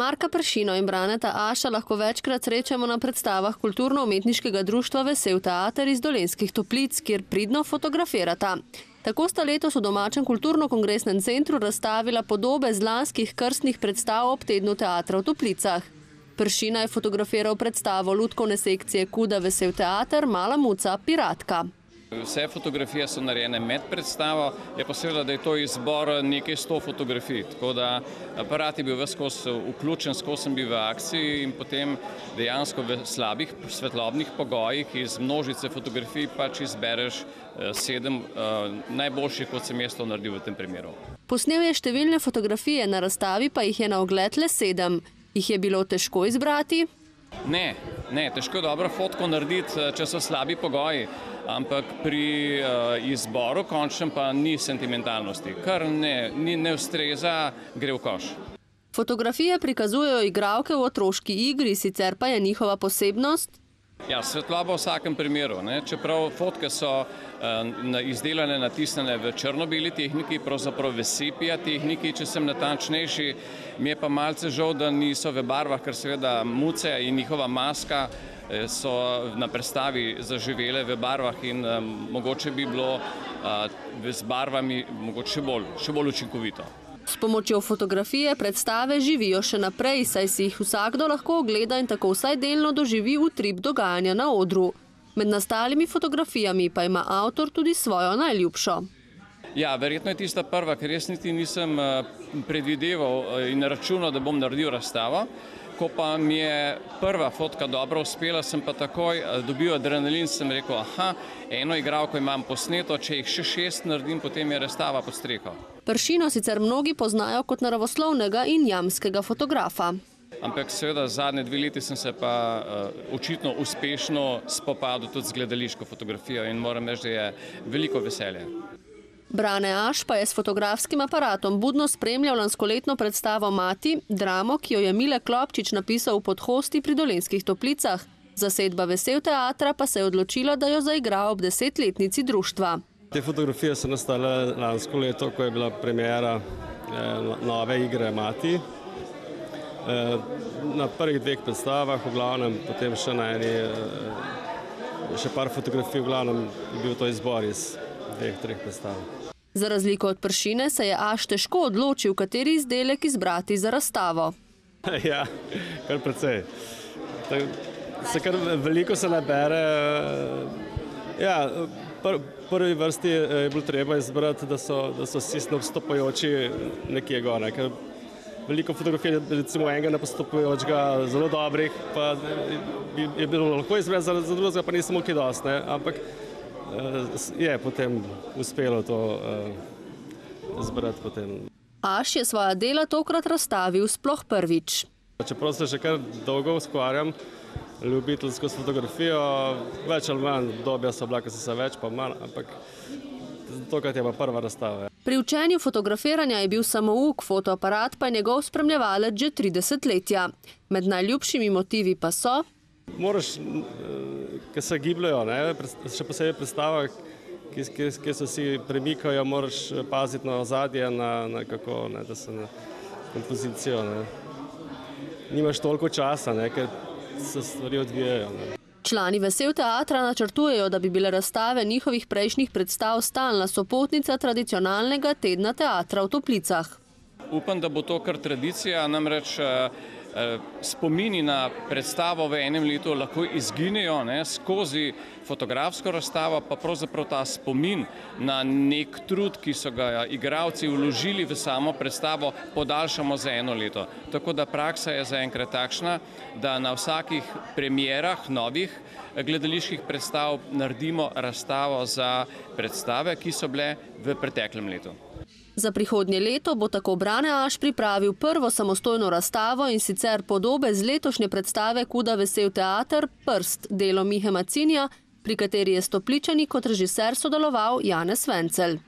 Marka Pršino in Braneta Aša lahko večkrat srečamo na predstavah Kulturno-umetniškega društva Vesel teater iz Dolenjskih Toplic, kjer pridno fotografirata. Tako sta letos v domačem kulturno-kongresnem centru razstavila podobe z lanskih krstnih predstav ob tednu teatra v Toplicah. Pršina je fotografiral predstavo lutkovne sekcije KUDA Vesel teater Mala muca piratka. Vse fotografije so narejene med predstavo, je pa seveda, da je to izbor nekaj 100 fotografij, tako da aparat je bil ves skozi vključen, skozi sem bil v akciji in potem dejansko v slabih svetlobnih pogojih iz množice fotografij pač izbereš 7 najboljših, kot sem jaz to naredil v tem primeru. Posnel je številne fotografije, na razstavi pa jih je na ogled le 7. Jih je bilo težko izbrati? Ne, težko je dobro fotko narediti, če so slabi pogoji, ampak pri izboru končnem pa ni sentimentalnosti. Kar ne ustreza, gre v koš. Fotografije prikazujejo igralke v otroški igri, sicer pa je njihova posebnost? Ja, svetloba v vsakem primeru. Čeprav fotke so izdelane, natisnjene v črno-beli tehniki, pravzaprav v sepia tehniki, če sem natančnejši, mi je pa malce žal, da niso v barvah, ker seveda muce in njihova maska so na predstavi zaživele v barvah in mogoče bi bilo z barvami mogoče še bolj učinkovito. S pomočjo fotografije predstave živijo še naprej, saj si jih vsakdo lahko ogleda in tako vsaj delno doživi utrip dogajanja na odru. Med nastalimi fotografijami pa ima avtor tudi svojo najljubšo. Ja, verjetno je tista prva, ker jaz niti nisem predvideval in računal, da bom naredil razstavo. Ko pa mi je prva fotka dobro uspela, sem pa takoj dobil adrenalin, sem rekel, eno igralko imam posneto, če jih še 6 naredim, potem je razstava pod streho. Pršino sicer mnogi poznajo kot naravoslovnega in jamskega fotografa. Ampak seveda zadnje 2 leti sem se pa očitno uspešno spopadel tudi z gledališko fotografijo in moram reči, da je veliko veselje. Brane Aš pa je s fotografskim aparatom budno spremljal lanskoletno predstavo Mati, dramo, ki jo je Mile Klopčič napisal v Podhosti pri Dolenjskih Toplicah. Zasedba Vesel teatra pa se je odločila, da jo zaigra ob 10-letnici društva. Te fotografije so nastale lansko leto, ko je bila premiera nove igre Mati. Na prvih 2 predstavah, v glavnem, potem še na še par fotografij, v glavnem je bil to izbor iz 2-3 predstav. Za razliko od Pršine se je Aš težko odločil, kateri izdelek izbrati za razstavo. Ja, kar precej. Kar veliko se nabere. Ja, v prvi vrsti je bilo treba izbrati, da so vsi nastopajoči nekje gor. Veliko fotografij, recimo enega nastopajočega zelo dobrih, pa je bilo lahko izbrati, za drugega pa nisem kaj dosti, ampak je potem uspelo to zbrati potem. Aš je svoja dela tokrat razstavil sploh prvič. Čeprav se že kar dolgo ukvarjam ljubiteljsko fotografijo, več ali manj obdobja so bila, ko se več pa manj, ampak tokrat je pa prva razstava. Pri učenju fotografiranja je bil samouk, fotoaparat pa je njegov spremljevalec že 3 desetletja. Med najljubšimi motivi pa so: moraš, ki se gibljajo, še posebej predstavah, ki se vsi premikajo, moraš paziti na ozadje, da se na kompozicijo. Nimaš toliko časa, ker se stvari odvijajo. Člani Vesel teatra načrtujejo, da bi bile razstave njihovih prejšnjih predstav stalna sopotnica tradicionalnega tedna teatra v Toplicah. Upam, da bo to kar tradicija, namreč spomini na predstavo v enem letu lahko izginejo, skozi fotografsko razstavo pa pravzaprav ta spomin na nek trud, ki so ga igralci vložili v samo predstavo, podaljšamo za 1 leto. Tako da praksa je zaenkrat takšna, da na vsakih premierah novih gledaliških predstav naredimo razstavo za predstave, ki so bile v preteklem letu. Za prihodnje leto bo tako Brane Aš pripravil prvo samostojno razstavo, in sicer podobe z letošnje predstave KUDA Vesel teater Prst, delo Mihe Macinija, pri kateri je s Topličani kot režiser sodeloval Janez Vencel.